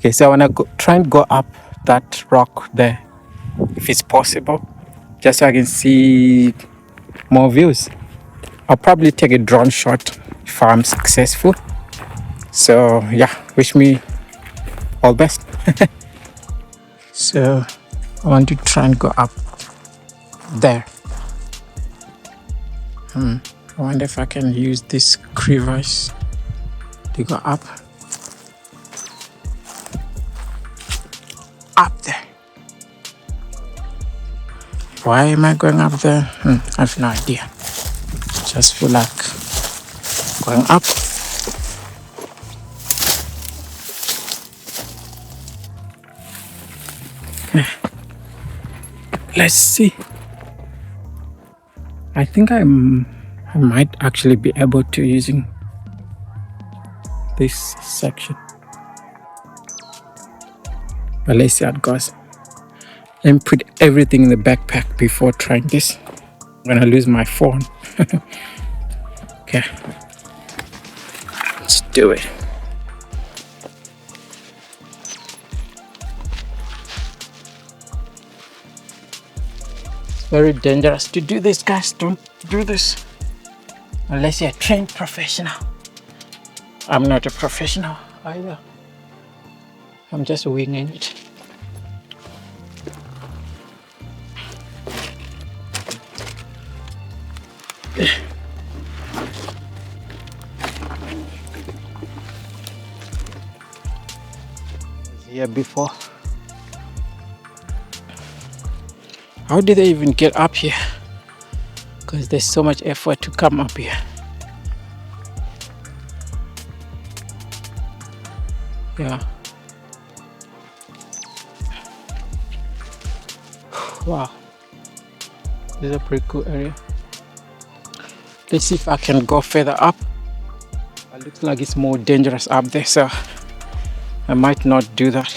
Okay, so I want to try and go up that rock there, if it's possible, just so I can see more views. I'll probably take a drone shot if I'm successful. So yeah, wish me all best. So I want to try and go up there. I wonder if I can use this crevice to go up there. Why am I going up there? I have no idea. Just feel like going up. Okay. Let's see. I think I might actually be able to using this section. But let's see how it goes. Let me put everything in the backpack before trying this. I'm gonna lose my phone. Okay, let's do it. It's very dangerous to do this, guys. Don't do this unless you're a trained professional. I'm not a professional either. I'm just winging it. Here before. How did they even get up here? Because there's so much effort to come up here. Yeah. Wow. This is a pretty cool area. Let's see if I can go further up. It looks like it's more dangerous up there, so I might not do that.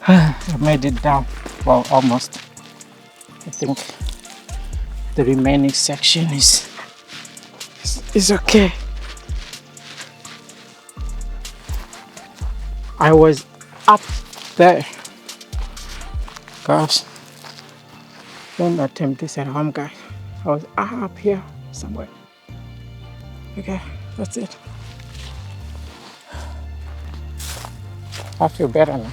I made it down. Well, almost. I think the remaining section is okay. I was up there. Gosh, don't attempt this at home, guys. I was up here somewhere. Okay, that's it. I feel better now.